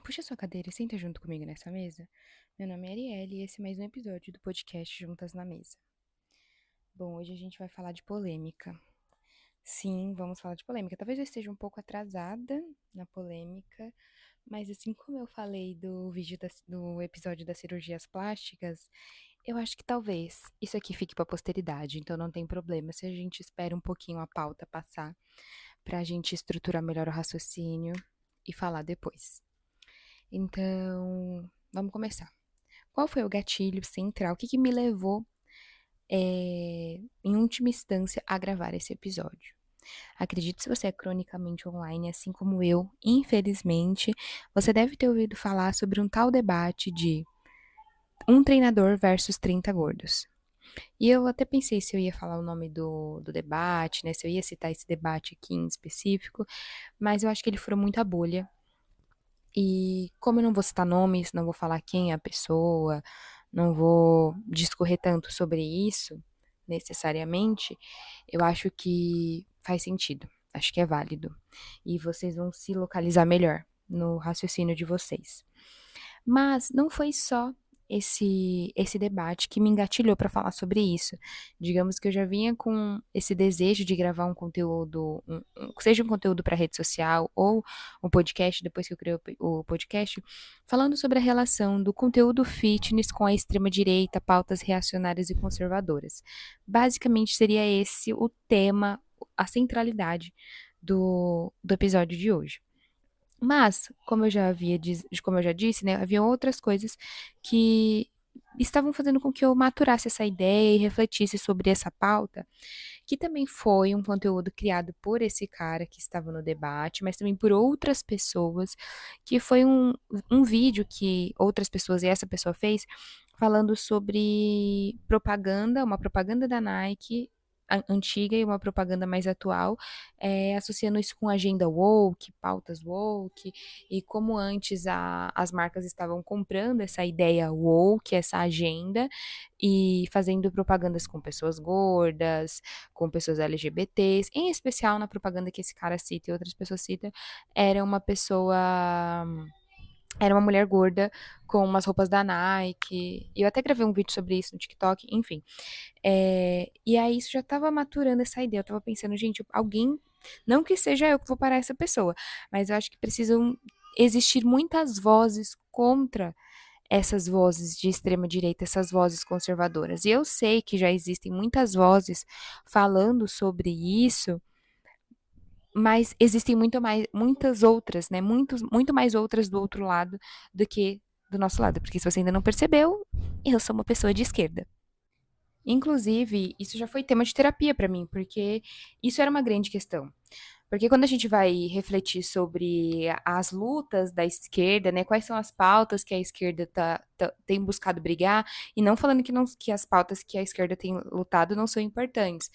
Puxa sua cadeira e senta junto comigo nessa mesa. Meu nome é Arielle e esse é mais um episódio do podcast Juntas na Mesa. Bom, hoje a gente vai falar de polêmica. Sim, vamos falar de polêmica. Talvez eu esteja um pouco atrasada na polêmica, mas assim como eu falei do episódio das cirurgias plásticas, eu acho que talvez isso aqui fique para a posteridade, então não tem problema se a gente espera um pouquinho a pauta passar para a gente estruturar melhor o raciocínio e falar depois. Então, vamos começar. Qual foi o gatilho central? O que me levou, em última instância, a gravar esse episódio? Acredito, se você é cronicamente online, assim como eu, infelizmente, você deve ter ouvido falar sobre um tal debate de um treinador versus 30 gordos. E eu até pensei se eu ia falar o nome do debate, né? Se eu ia citar esse debate aqui em específico, mas eu acho que ele furou muita bolha. E como eu não vou citar nomes, não vou falar quem é a pessoa, não vou discorrer tanto sobre isso, necessariamente, eu acho que faz sentido, acho que é válido. E vocês vão se localizar melhor no raciocínio de vocês. Mas não foi só esse debate que me engatilhou para falar sobre isso. Digamos que eu já vinha com esse desejo de gravar um conteúdo, seja um conteúdo para rede social ou um podcast, depois que eu criei o podcast, falando sobre a relação do conteúdo fitness com a extrema-direita, pautas reacionárias e conservadoras. Basicamente seria esse o tema, a centralidade do episódio de hoje. Mas, como eu já disse, né, havia outras coisas que estavam fazendo com que eu maturasse essa ideia e refletisse sobre essa pauta, que também foi um conteúdo criado por esse cara que estava no debate, mas também por outras pessoas, que foi um vídeo que outras pessoas e essa pessoa fez falando sobre propaganda, uma propaganda da Nike antiga e uma propaganda mais atual, associando isso com agenda woke, pautas woke, e como antes as marcas estavam comprando essa ideia woke, essa agenda, e fazendo propagandas com pessoas gordas, com pessoas LGBTs, em especial na propaganda que esse cara cita e outras pessoas citam, era uma pessoa era uma mulher gorda com umas roupas da Nike. Eu até gravei um vídeo sobre isso no TikTok, enfim. E aí isso já tava maturando essa ideia. Eu tava pensando, gente, alguém. Não que seja eu que vou parar essa pessoa, mas eu acho que precisam existir muitas vozes contra essas vozes de extrema direita, essas vozes conservadoras. E eu sei que já existem muitas vozes falando sobre isso, mas existem muitas outras, né? Muito mais outras do outro lado do que do nosso lado. Porque se você ainda não percebeu, eu sou uma pessoa de esquerda. Inclusive, isso já foi tema de terapia para mim, porque isso era uma grande questão. Porque quando a gente vai refletir sobre as lutas da esquerda, né, quais são as pautas que a esquerda tem buscado brigar, e não falando que as pautas que a esquerda tem lutado não são importantes,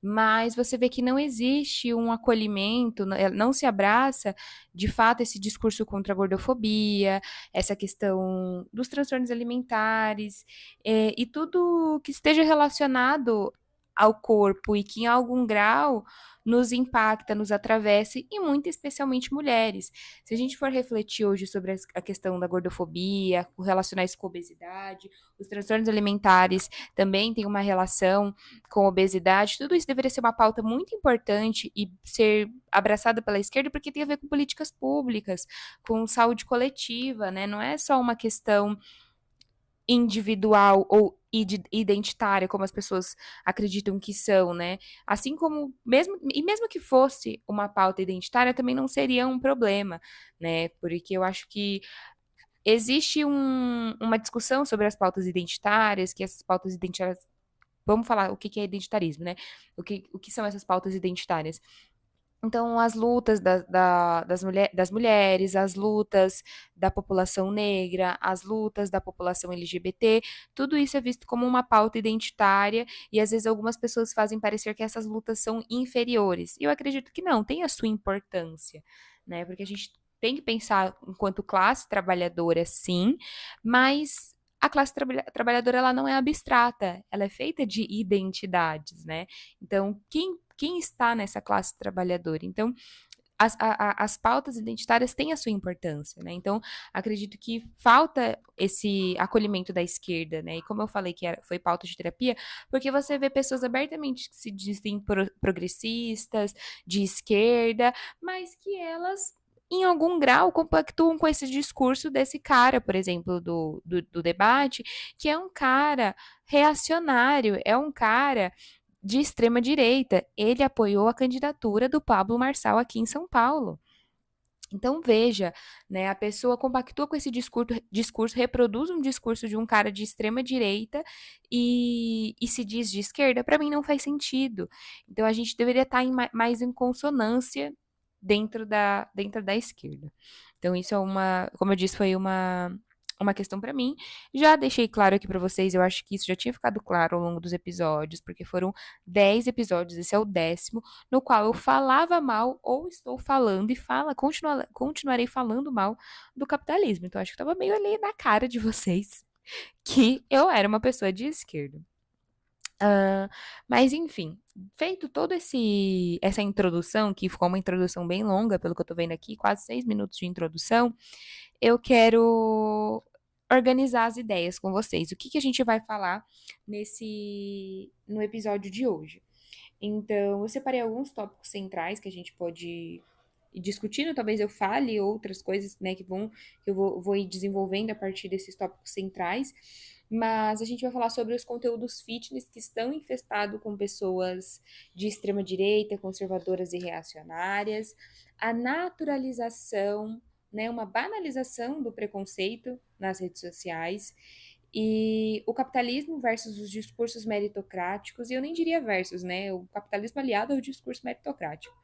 mas você vê que não existe um acolhimento, não se abraça, de fato, esse discurso contra a gordofobia, essa questão dos transtornos alimentares, e tudo que esteja relacionado ao corpo e que em algum grau nos impacta, nos atravessa e muito especialmente mulheres. Se a gente for refletir hoje sobre a questão da gordofobia, relacionar isso com obesidade, os transtornos alimentares também têm uma relação com obesidade, tudo isso deveria ser uma pauta muito importante e ser abraçada pela esquerda porque tem a ver com políticas públicas, com saúde coletiva, né? Não é só uma questão individual ou identitária, como as pessoas acreditam que são, né? Assim como, mesmo que fosse uma pauta identitária, também não seria um problema, né? Porque eu acho que existe uma discussão sobre as pautas identitárias, que essas pautas identitárias. Vamos falar o que é identitarismo, né? O que são essas pautas identitárias? Então, as lutas das mulheres, as lutas da população negra, as lutas da população LGBT, tudo isso é visto como uma pauta identitária e às vezes algumas pessoas fazem parecer que essas lutas são inferiores. E eu acredito que não, tem a sua importância, né? Porque a gente tem que pensar enquanto classe trabalhadora, sim, mas a classe trabalhadora ela não é abstrata, ela é feita de identidades, né? Então, quem está nessa classe trabalhadora? Então, as pautas identitárias têm a sua importância, né? Então, acredito que falta esse acolhimento da esquerda, né? E como eu falei que foi pauta de terapia, porque você vê pessoas abertamente que se dizem progressistas, de esquerda, mas que elas, em algum grau, compactuam com esse discurso desse cara, por exemplo, do debate, que é um cara reacionário, é um cara de extrema direita. Ele apoiou a candidatura do Pablo Marçal aqui em São Paulo. Então veja, né, a pessoa compactua com esse discurso, reproduz um discurso de um cara de extrema direita e se diz de esquerda, para mim não faz sentido. Então a gente deveria estar mais em consonância dentro da esquerda. Então isso é como eu disse, foi uma questão para mim. Já deixei claro aqui para vocês, eu acho que isso já tinha ficado claro ao longo dos episódios, porque foram 10 episódios, esse é o 10º, no qual eu falava mal ou estou falando e continuarei falando mal do capitalismo. Então acho que estava meio ali na cara de vocês que eu era uma pessoa de esquerda. Mas enfim, feito toda essa introdução, que ficou uma introdução bem longa, pelo que eu tô vendo aqui, quase 6 minutos de introdução, eu quero organizar as ideias com vocês. O que a gente vai falar no episódio de hoje? Então, eu separei alguns tópicos centrais que a gente pode ir discutindo. Talvez eu fale outras coisas, né, que eu vou ir desenvolvendo a partir desses tópicos centrais. Mas a gente vai falar sobre os conteúdos fitness que estão infestados com pessoas de extrema direita, conservadoras e reacionárias, a naturalização, né, uma banalização do preconceito nas redes sociais e o capitalismo versus os discursos meritocráticos, e eu nem diria versus, né? O capitalismo aliado ao discurso meritocrático.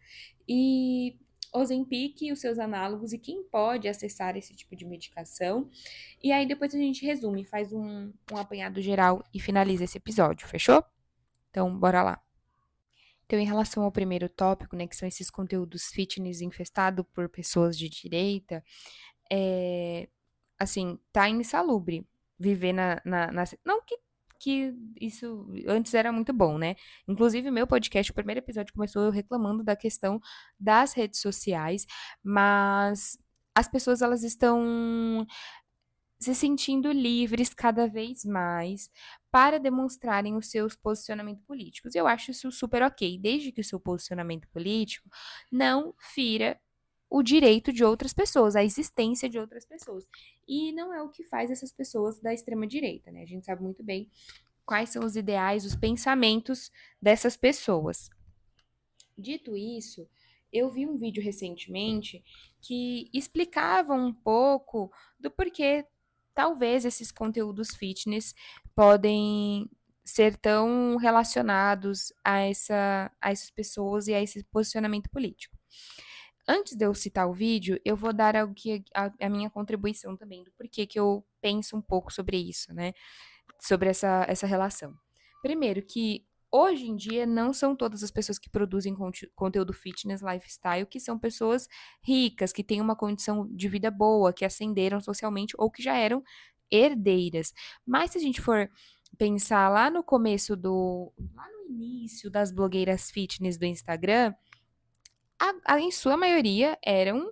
E Ozempic e os seus análogos e quem pode acessar esse tipo de medicação. E aí depois a gente resume, faz um apanhado geral e finaliza esse episódio, fechou? Então, bora lá. Então, em relação ao primeiro tópico, né, que são esses conteúdos fitness infestados por pessoas de direita, assim, tá insalubre viver não que isso antes era muito bom, né? Inclusive, meu podcast, o primeiro episódio começou eu reclamando da questão das redes sociais, mas as pessoas, elas estão se sentindo livres cada vez mais para demonstrarem os seus posicionamentos políticos. Eu acho isso super ok, desde que o seu posicionamento político não fira o direito de outras pessoas, a existência de outras pessoas. E não é o que faz essas pessoas da extrema direita, né? A gente sabe muito bem quais são os ideais, os pensamentos dessas pessoas. Dito isso, eu vi um vídeo recentemente que explicava um pouco do porquê talvez esses conteúdos fitness podem ser tão relacionados a essas pessoas e a esse posicionamento político. Antes de eu citar o vídeo, eu vou dar a minha contribuição também do porquê que eu penso um pouco sobre isso, né? Sobre essa relação. Primeiro, que hoje em dia não são todas as pessoas que produzem conteúdo fitness, lifestyle, que são pessoas ricas, que têm uma condição de vida boa, que ascenderam socialmente ou que já eram herdeiras. Mas se a gente for pensar lá no início das blogueiras fitness do Instagram, em sua maioria eram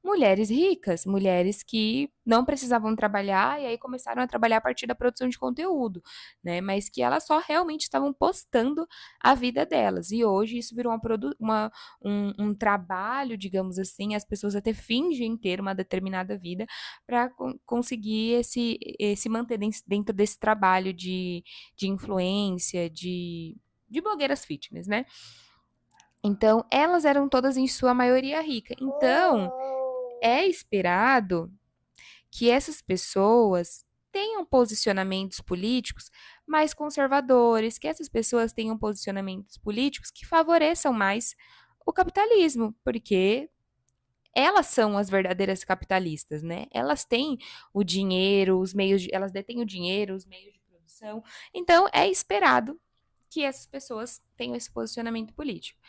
mulheres ricas, mulheres que não precisavam trabalhar e aí começaram a trabalhar a partir da produção de conteúdo, né? Mas que elas só realmente estavam postando a vida delas. E hoje isso virou um trabalho, digamos assim, as pessoas até fingem ter uma determinada vida para conseguir se manter dentro desse trabalho de influência, de blogueiras fitness, né? Então, elas eram todas, em sua maioria, ricas. Então, é esperado que essas pessoas tenham posicionamentos políticos mais conservadores, que essas pessoas tenham posicionamentos políticos que favoreçam mais o capitalismo, porque elas são as verdadeiras capitalistas, né? Elas têm o dinheiro, elas detêm o dinheiro, os meios de produção. Então, é esperado que essas pessoas tenham esse posicionamento político.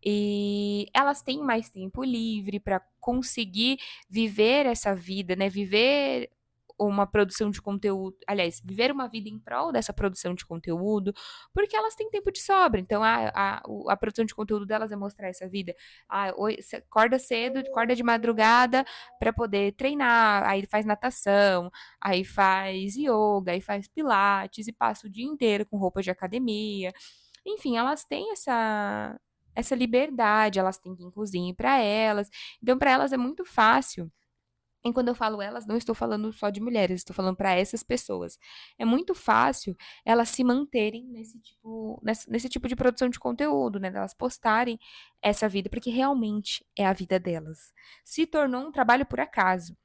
E elas têm mais tempo livre para conseguir viver essa vida, né? Viver uma produção de conteúdo, aliás, viver uma vida em prol dessa produção de conteúdo, porque elas têm tempo de sobra. Então, a produção de conteúdo delas é mostrar essa vida. Você acorda cedo, acorda de madrugada para poder treinar, aí faz natação, aí faz yoga, aí faz pilates e passa o dia inteiro com roupa de academia. Enfim, elas têm essa liberdade, elas têm quem cozinhe para elas. Então, para elas é muito fácil. E quando eu falo elas, não estou falando só de mulheres, estou falando para essas pessoas. É muito fácil elas se manterem nesse tipo de produção de conteúdo, né? Elas postarem essa vida, porque realmente é a vida delas. Se tornou um trabalho por acaso.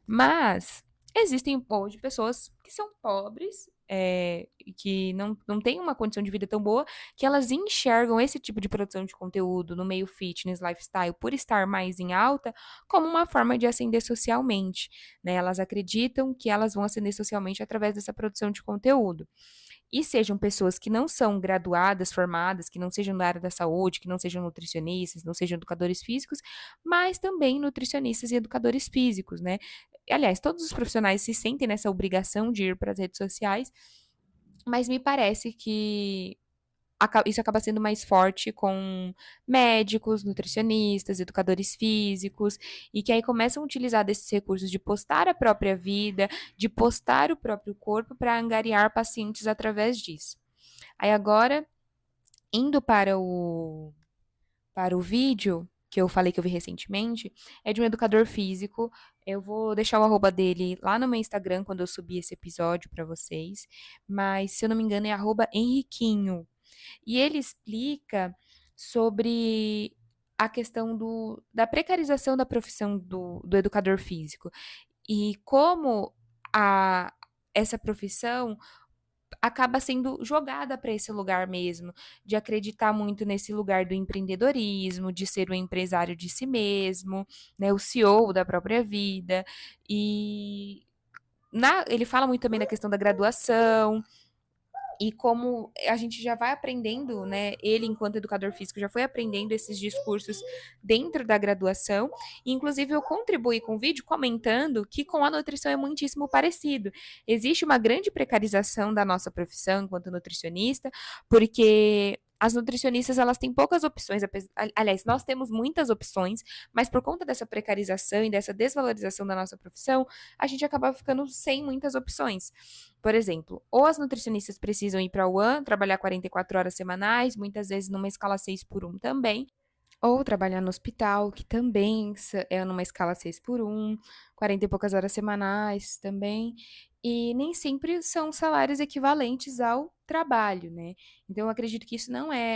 Mas existem hoje pessoas que são pobres, e que não têm uma condição de vida tão boa, que elas enxergam esse tipo de produção de conteúdo no meio fitness, lifestyle, por estar mais em alta, como uma forma de ascender socialmente, né? Elas acreditam que elas vão ascender socialmente através dessa produção de conteúdo. E sejam pessoas que não são graduadas, formadas, que não sejam da área da saúde, que não sejam nutricionistas, não sejam educadores físicos, mas também nutricionistas e educadores físicos, né? Aliás, todos os profissionais se sentem nessa obrigação de ir para as redes sociais, mas me parece que isso acaba sendo mais forte com médicos, nutricionistas, educadores físicos, e que aí começam a utilizar desses recursos de postar a própria vida, de postar o próprio corpo para angariar pacientes através disso. Aí agora, indo para o vídeo que eu falei que eu vi recentemente, é de um educador físico. Eu vou deixar o arroba dele lá no meu Instagram quando eu subir esse episódio para vocês, mas se eu não me engano é arroba Henriquinho. E ele explica sobre a questão da precarização da profissão do educador físico e como essa profissão acaba sendo jogada para esse lugar mesmo, de acreditar muito nesse lugar do empreendedorismo, de ser o empresário de si mesmo, né, o CEO da própria vida. E ele fala muito também da questão da graduação, e como a gente já vai aprendendo, né? Ele, enquanto educador físico, já foi aprendendo esses discursos dentro da graduação. E, inclusive, eu contribuí com o vídeo comentando que com a nutrição é muitíssimo parecido. Existe uma grande precarização da nossa profissão enquanto nutricionista, porque as nutricionistas elas têm poucas opções, aliás, nós temos muitas opções, mas por conta dessa precarização e dessa desvalorização da nossa profissão, a gente acaba ficando sem muitas opções. Por exemplo, ou as nutricionistas precisam ir para a UAN, trabalhar 44 horas semanais, muitas vezes numa escala 6x1 também, ou trabalhar no hospital, que também é numa escala 6x1, 40 e poucas horas semanais também, e nem sempre são salários equivalentes ao trabalho, né? Então, eu acredito que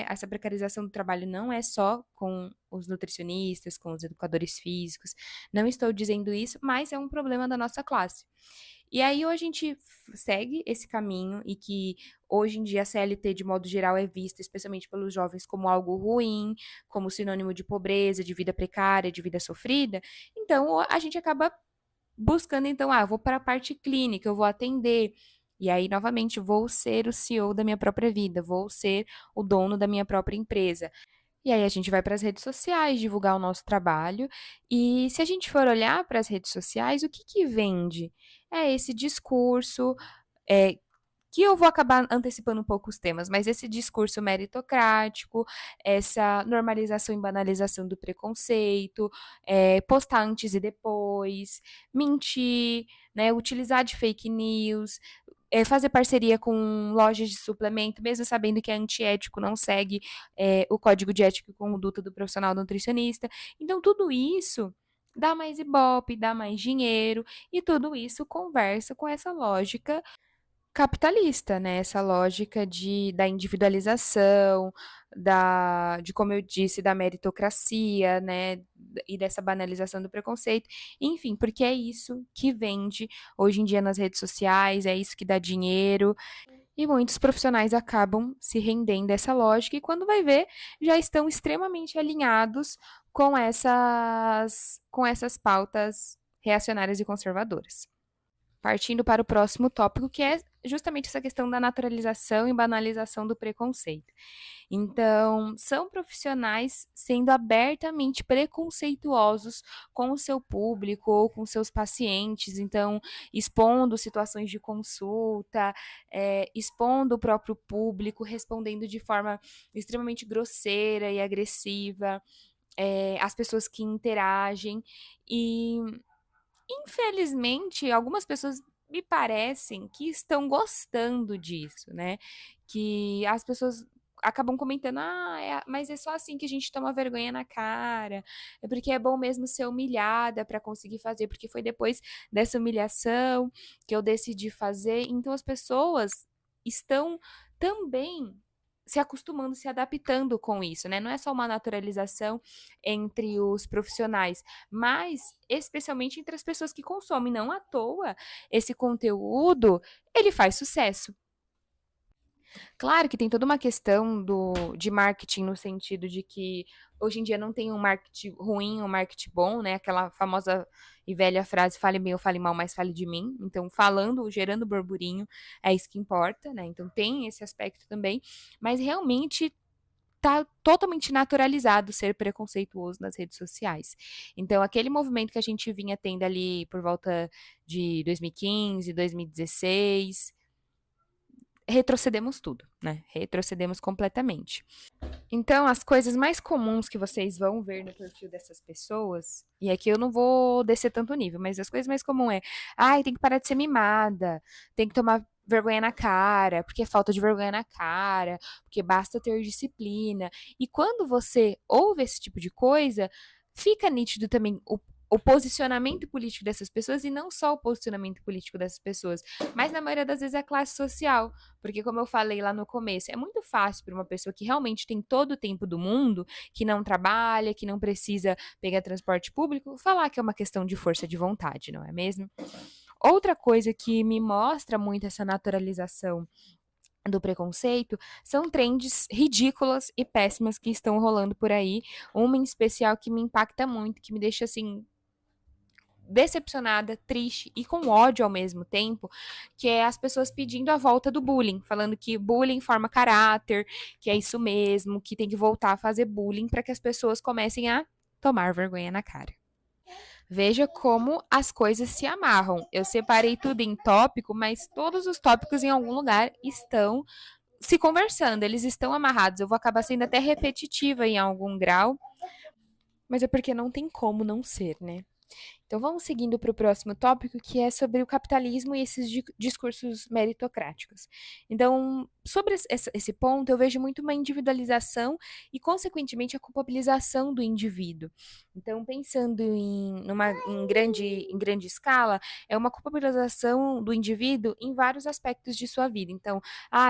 essa precarização do trabalho não é só com os nutricionistas, com os educadores físicos, não estou dizendo isso, mas é um problema da nossa classe. E aí, ou a gente segue esse caminho e que hoje em dia a CLT, de modo geral, é vista, especialmente pelos jovens, como algo ruim, como sinônimo de pobreza, de vida precária, de vida sofrida. Então, a gente acaba buscando, então, eu vou para a parte clínica, eu vou atender. E aí, novamente, vou ser o CEO da minha própria vida, vou ser o dono da minha própria empresa. E aí a gente vai para as redes sociais divulgar o nosso trabalho. E se a gente for olhar para as redes sociais, o que que vende? É esse discurso, é, que eu vou acabar antecipando um pouco os temas, mas esse discurso meritocrático, essa normalização e banalização do preconceito, postar antes e depois, mentir, né, utilizar de fake news, fazer parceria com lojas de suplemento, mesmo sabendo que é antiético, não segue o código de ética e conduta do profissional nutricionista. Então, tudo isso dá mais ibope, dá mais dinheiro, e tudo isso conversa com essa lógica capitalista, né? Essa lógica da individualização, de como eu disse, da meritocracia, né? E dessa banalização do preconceito. Enfim, porque é isso que vende hoje em dia nas redes sociais, é isso que dá dinheiro. E muitos profissionais acabam se rendendo a essa lógica e quando vai ver, já estão extremamente alinhados com essas pautas reacionárias e conservadoras. Partindo para o próximo tópico, que é justamente essa questão da naturalização e banalização do preconceito. Então, são profissionais sendo abertamente preconceituosos com o seu público ou com seus pacientes, então, expondo situações de consulta, expondo o próprio público, respondendo de forma extremamente grosseira e agressiva, as pessoas que interagem. E infelizmente, algumas pessoas me parecem que estão gostando disso, né? Que as pessoas acabam comentando, mas é só assim que a gente toma vergonha na cara, é porque é bom mesmo ser humilhada para conseguir fazer, porque foi depois dessa humilhação que eu decidi fazer. Então as pessoas estão também se acostumando, se adaptando com isso, né? Não é só uma naturalização entre os profissionais, mas especialmente entre as pessoas que consomem. Não à toa, esse conteúdo, ele faz sucesso. Claro que tem toda uma questão de marketing no sentido de que hoje em dia não tem um marketing ruim, um marketing bom, né? Aquela famosa e velha frase, fale bem ou fale mal, mas fale de mim. Então, falando, gerando burburinho, é isso que importa, né? Então tem esse aspecto também, mas realmente tá totalmente naturalizado ser preconceituoso nas redes sociais. Então, aquele movimento que a gente vinha tendo ali por volta de 2015, 2016, retrocedemos tudo, né? Retrocedemos completamente. Então, as coisas mais comuns que vocês vão ver no perfil dessas pessoas, e aqui eu não vou descer tanto nível, mas as coisas mais comuns tem que parar de ser mimada, tem que tomar vergonha na cara, porque é falta de vergonha na cara, porque basta ter disciplina. E quando você ouve esse tipo de coisa, fica nítido também o posicionamento político dessas pessoas, e não só o posicionamento político dessas pessoas, mas na maioria das vezes a classe social, porque como eu falei lá no começo, é muito fácil para uma pessoa que realmente tem todo o tempo do mundo, que não trabalha, que não precisa pegar transporte público, falar que é uma questão de força de vontade, não é mesmo? Outra coisa que me mostra muito essa naturalização do preconceito são trends ridículas e péssimas que estão rolando por aí. Uma em especial que me impacta muito, que me deixa assim decepcionada, triste e com ódio ao mesmo tempo, que é as pessoas pedindo a volta do bullying, falando que bullying forma caráter, que é isso mesmo, que tem que voltar a fazer bullying para que as pessoas comecem a tomar vergonha na cara. Veja como as coisas se amarram. Eu separei tudo em tópico, mas todos os tópicos em algum lugar estão se conversando, eles estão amarrados. Eu vou acabar sendo até repetitiva em algum grau, mas é porque não tem como não ser, né? Então vamos seguindo para o próximo tópico, que é sobre o capitalismo e esses discursos meritocráticos. Então, sobre esse ponto, eu vejo muito uma individualização e, consequentemente, a culpabilização do indivíduo. Então, pensando em grande escala, é uma culpabilização do indivíduo em vários aspectos de sua vida. Então,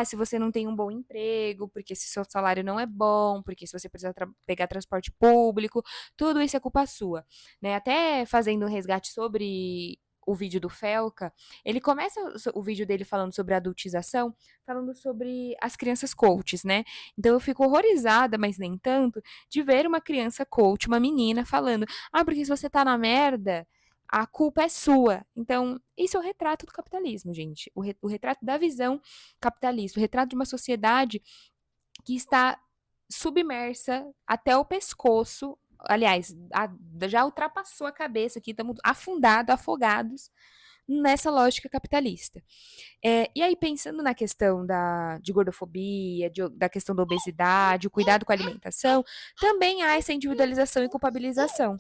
se você não tem um bom emprego, porque se seu salário não é bom, porque se você precisa pegar transporte público, tudo isso é culpa sua, né? Até fazendo um resgate sobre o vídeo do Felca, ele começa o vídeo dele falando sobre a adultização, falando sobre as crianças coaches, né? Então eu fico horrorizada, mas nem tanto, de ver uma criança coach, uma menina, falando: porque se você tá na merda, a culpa é sua. Então, isso é o retrato do capitalismo, gente. O retrato da visão capitalista, o retrato de uma sociedade que está submersa até o pescoço. Aliás, já ultrapassou a cabeça aqui, estamos afundados, afogados nessa lógica capitalista. E aí, pensando na questão de gordofobia, da questão da obesidade, o cuidado com a alimentação, também há essa individualização e culpabilização.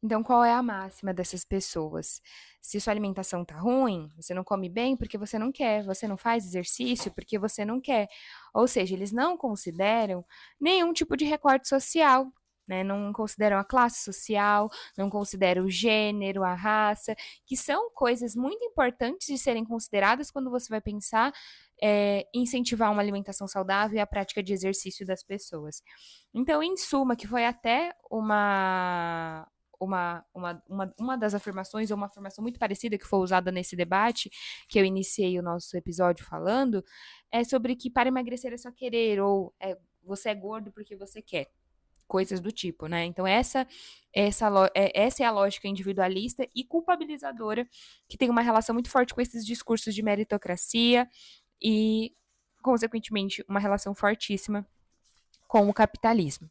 Então, qual é a máxima dessas pessoas? Se sua alimentação tá ruim, você não come bem porque você não quer, você não faz exercício porque você não quer. Ou seja, eles não consideram nenhum tipo de recorte social, né? Não consideram a classe social, não consideram o gênero, a raça, que são coisas muito importantes de serem consideradas quando você vai pensar incentivar uma alimentação saudável e a prática de exercício das pessoas. Então, em suma, que foi até uma das afirmações, ou uma afirmação muito parecida que foi usada nesse debate, que eu iniciei o nosso episódio falando, é sobre que para emagrecer é só querer, ou você é gordo porque você quer. coisas do tipo, né? Então, essa é a lógica individualista e culpabilizadora que tem uma relação muito forte com esses discursos de meritocracia e, consequentemente, uma relação fortíssima com o capitalismo.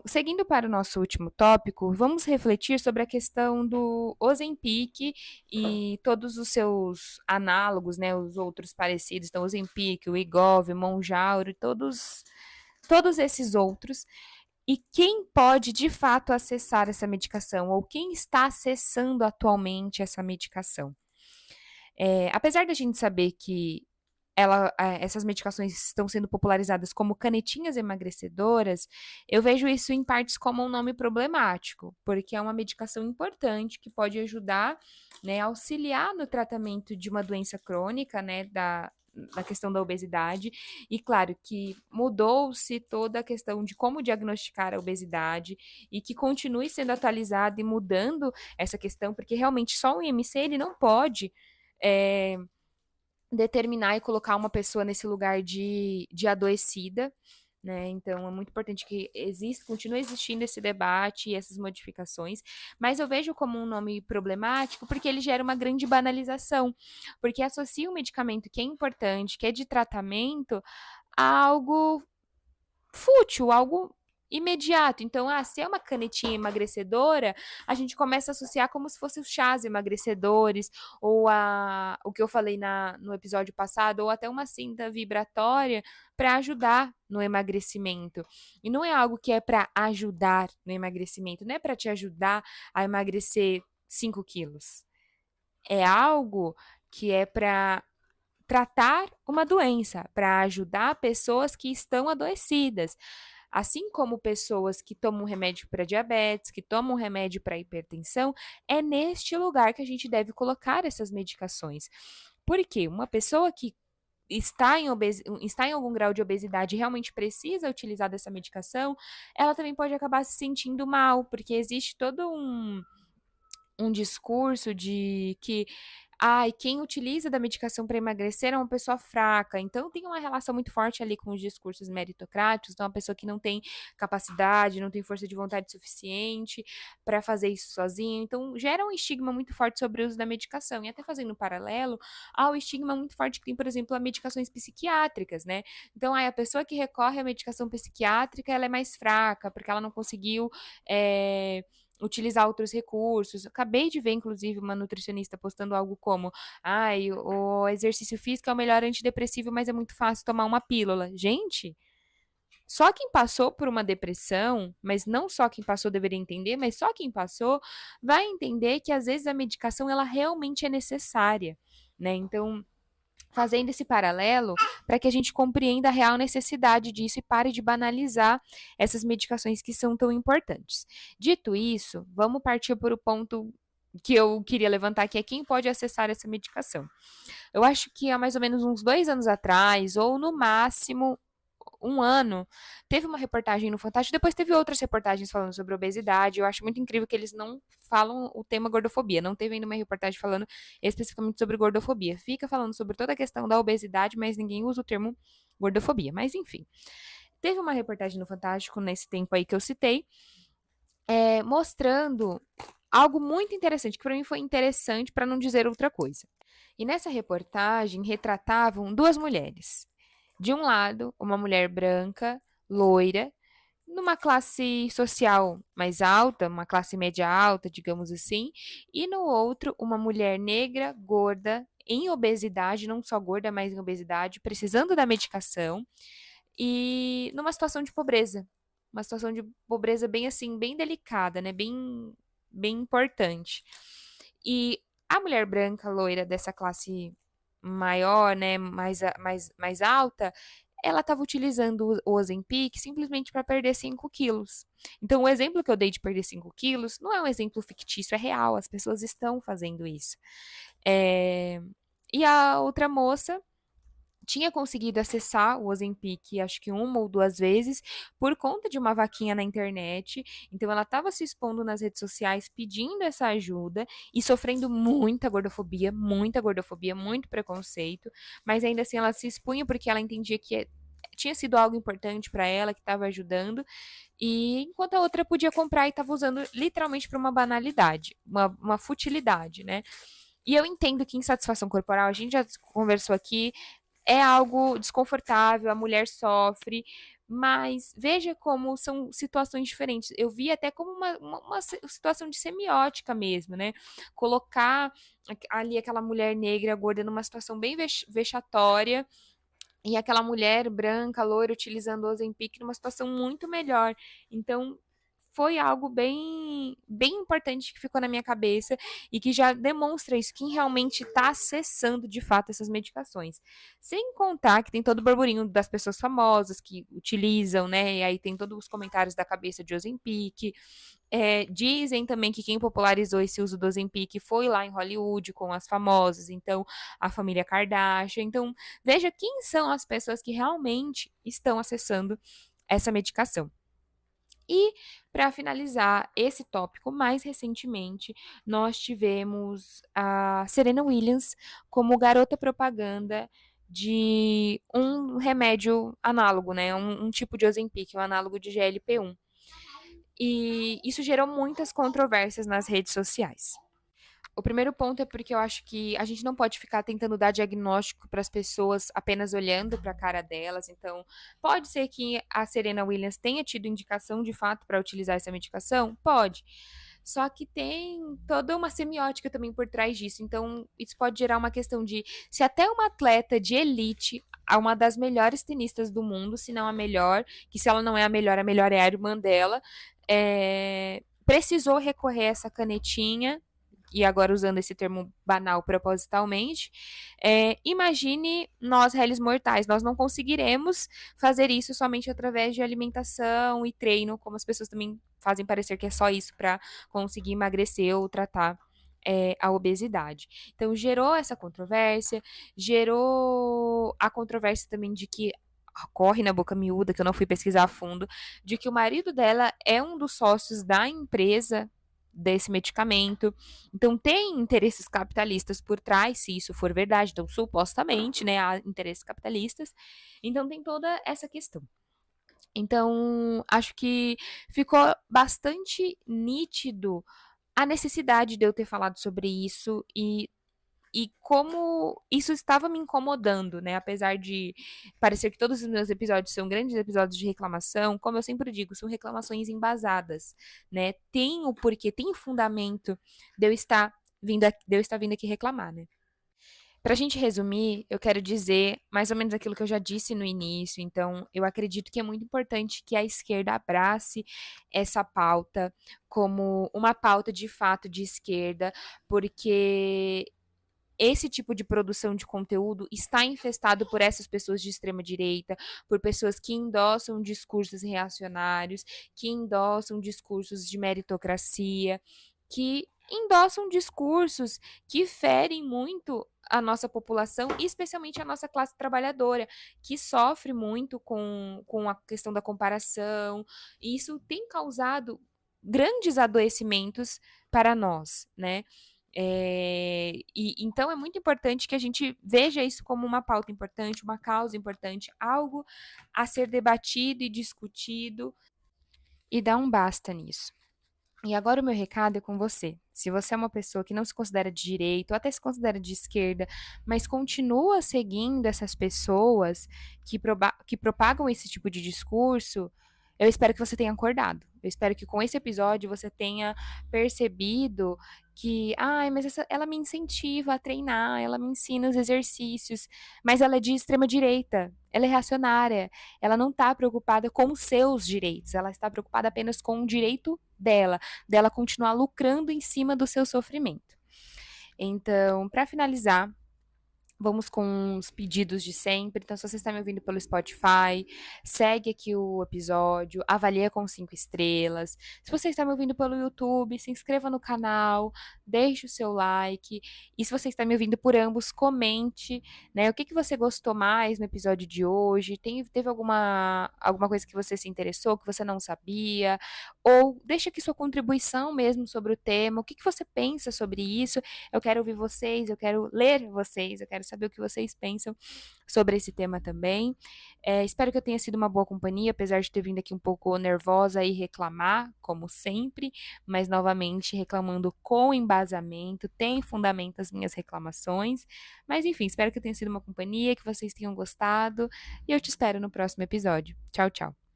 Seguindo para o nosso último tópico, vamos refletir sobre a questão do Ozempic e todos os seus análogos, né, os outros parecidos, então Ozempic, o Wegovy, Mounjaro, todos esses outros, e quem pode de fato acessar essa medicação, ou quem está acessando atualmente essa medicação. Apesar da gente saber que essas medicações estão sendo popularizadas como canetinhas emagrecedoras, eu vejo isso em partes como um nome problemático, porque é uma medicação importante que pode ajudar, né, auxiliar no tratamento de uma doença crônica, né, da questão da obesidade, e claro que mudou-se toda a questão de como diagnosticar a obesidade e que continue sendo atualizada e mudando essa questão, porque realmente só o IMC ele não pode determinar e colocar uma pessoa nesse lugar de adoecida, né? Então é muito importante que continue existindo esse debate e essas modificações, mas eu vejo como um nome problemático porque ele gera uma grande banalização, porque associa um medicamento que é importante, que é de tratamento, a algo fútil, algo imediato. Então, se é uma canetinha emagrecedora, a gente começa a associar como se fossem os chás emagrecedores, ou o que eu falei no episódio passado, ou até uma cinta vibratória para ajudar no emagrecimento. E não é algo que é para ajudar no emagrecimento, não é para te ajudar a emagrecer 5 quilos. É algo que é para tratar uma doença, para ajudar pessoas que estão adoecidas. Assim como pessoas que tomam remédio para diabetes, que tomam remédio para hipertensão, é neste lugar que a gente deve colocar essas medicações. Porque uma pessoa que está em algum grau de obesidade e realmente precisa utilizar dessa medicação, ela também pode acabar se sentindo mal, porque existe todo um discurso de que quem utiliza da medicação para emagrecer é uma pessoa fraca. Então tem uma relação muito forte ali com os discursos meritocráticos, então uma pessoa que não tem capacidade, não tem força de vontade suficiente para fazer isso sozinho. Então gera um estigma muito forte sobre o uso da medicação. E até fazendo um paralelo ao estigma muito forte que tem, por exemplo, as medicações psiquiátricas, né? Então a pessoa que recorre à medicação psiquiátrica, ela é mais fraca, porque ela não conseguiu utilizar outros recursos. Acabei de ver, inclusive, uma nutricionista postando algo como: o exercício físico é o melhor antidepressivo, mas é muito fácil tomar uma pílula. Gente, só quem passou por uma depressão, mas não só quem passou deveria entender, mas só quem passou vai entender que às vezes a medicação ela realmente é necessária, né? Então, fazendo esse paralelo para que a gente compreenda a real necessidade disso e pare de banalizar essas medicações que são tão importantes. Dito isso, vamos partir para o ponto que eu queria levantar, que é quem pode acessar essa medicação. Eu acho que há mais ou menos uns 2 anos atrás, ou no máximo 1 ano, teve uma reportagem no Fantástico, depois teve outras reportagens falando sobre obesidade. Eu acho muito incrível que eles não falam o tema gordofobia. Não teve ainda uma reportagem falando especificamente sobre gordofobia. Fica falando sobre toda a questão da obesidade, mas ninguém usa o termo gordofobia. Mas enfim, teve uma reportagem no Fantástico nesse tempo aí que eu citei, mostrando algo muito interessante, que para mim foi interessante para não dizer outra coisa. E nessa reportagem retratavam 2 mulheres. De um lado, uma mulher branca, loira, numa classe social mais alta, uma classe média alta, digamos assim, e no outro, uma mulher negra, gorda, em obesidade, não só gorda, mas em obesidade, precisando da medicação e numa situação de pobreza. Uma situação de pobreza bem assim, bem delicada, né? Bem importante. E a mulher branca, loira dessa classe maior, né, mais alta, ela estava utilizando o Ozempic simplesmente para perder 5 quilos. Então, o exemplo que eu dei de perder 5 quilos não é um exemplo fictício, é real, as pessoas estão fazendo isso. E a outra moça tinha conseguido acessar o Ozempic, acho que 1 ou 2 vezes, por conta de uma vaquinha na internet. Então, ela estava se expondo nas redes sociais, pedindo essa ajuda e sofrendo muita gordofobia, muito preconceito, mas ainda assim ela se expunha porque ela entendia que tinha sido algo importante para ela, que estava ajudando, e enquanto a outra podia comprar e estava usando literalmente para uma banalidade, uma futilidade, né? E eu entendo que insatisfação corporal, a gente já conversou aqui, é algo desconfortável, a mulher sofre, mas veja como são situações diferentes. Eu vi até como uma situação de semiótica mesmo, né? Colocar ali aquela mulher negra gorda numa situação bem vexatória e aquela mulher branca, loira, utilizando o Ozempic numa situação muito melhor. Então, foi algo bem importante que ficou na minha cabeça e que já demonstra isso, quem realmente está acessando de fato essas medicações. Sem contar que tem todo o burburinho das pessoas famosas que utilizam, né? E aí tem todos os comentários da cabeça de Ozempic. Dizem também que quem popularizou esse uso do Ozempic foi lá em Hollywood com as famosas, então a família Kardashian. Então, veja quem são as pessoas que realmente estão acessando essa medicação. E, para finalizar esse tópico, mais recentemente, nós tivemos a Serena Williams como garota propaganda de um remédio análogo, né? Um tipo de Ozempic, um análogo de GLP-1. E isso gerou muitas controvérsias nas redes sociais. O primeiro ponto é porque eu acho que a gente não pode ficar tentando dar diagnóstico para as pessoas apenas olhando para a cara delas. Então, pode ser que a Serena Williams tenha tido indicação de fato para utilizar essa medicação? Pode. Só que tem toda uma semiótica também por trás disso. Então, isso pode gerar uma questão de se até uma atleta de elite, uma das melhores tenistas do mundo, se não a melhor, que se ela não é a melhor é a irmã dela, precisou recorrer a essa canetinha e agora usando esse termo banal propositalmente, imagine nós, réis mortais, nós não conseguiremos fazer isso somente através de alimentação e treino, como as pessoas também fazem parecer que é só isso para conseguir emagrecer ou tratar a obesidade. Então, gerou essa controvérsia, gerou a controvérsia também de que corre na boca miúda, que eu não fui pesquisar a fundo, de que o marido dela é um dos sócios da empresa desse medicamento. Então, tem interesses capitalistas por trás, se isso for verdade. Então, supostamente, né, há interesses capitalistas. Então, tem toda essa questão. Então, acho que ficou bastante nítido a necessidade de eu ter falado sobre isso e como isso estava me incomodando, né? Apesar de parecer que todos os meus episódios são grandes episódios de reclamação, como eu sempre digo, são reclamações embasadas, né? Tem o porquê, tem fundamento de eu estar vindo aqui reclamar, né? Para a gente resumir, eu quero dizer mais ou menos aquilo que eu já disse no início. Então, eu acredito que é muito importante que a esquerda abrace essa pauta como uma pauta de fato de esquerda, porque esse tipo de produção de conteúdo está infestado por essas pessoas de extrema direita, por pessoas que endossam discursos reacionários, que endossam discursos de meritocracia, que endossam discursos que ferem muito a nossa população, e especialmente a nossa classe trabalhadora, que sofre muito com a questão da comparação, e isso tem causado grandes adoecimentos para nós, né? Então é muito importante que a gente veja isso como uma pauta importante, uma causa importante, algo a ser debatido e discutido e dar um basta nisso. E agora o meu recado é com você. Se você é uma pessoa que não se considera de direita ou até se considera de esquerda, mas continua seguindo essas pessoas que propagam esse tipo de discurso, eu espero que você tenha acordado. Eu espero que com esse episódio você tenha percebido que, mas ela me incentiva a treinar, ela me ensina os exercícios, mas ela é de extrema direita, ela é reacionária, ela não está preocupada com os seus direitos, ela está preocupada apenas com o direito dela continuar lucrando em cima do seu sofrimento. Então, para finalizar, vamos com os pedidos de sempre. Então, se você está me ouvindo pelo Spotify, segue aqui o episódio, avalia com 5 estrelas. Se você está me ouvindo pelo YouTube, se inscreva no canal, deixe o seu like. E se você está me ouvindo por ambos, comente, né? O que você gostou mais no episódio de hoje? Teve alguma coisa que você se interessou, que você não sabia? Ou deixa aqui sua contribuição mesmo sobre o tema. O que você pensa sobre isso? Eu quero ouvir vocês, eu quero ler vocês, eu quero saber o que vocês pensam sobre esse tema também. Espero que eu tenha sido uma boa companhia, apesar de ter vindo aqui um pouco nervosa e reclamar, como sempre, mas novamente reclamando com embasamento, tem fundamento as minhas reclamações. Mas enfim, espero que eu tenha sido uma companhia, que vocês tenham gostado e eu te espero no próximo episódio. Tchau, tchau.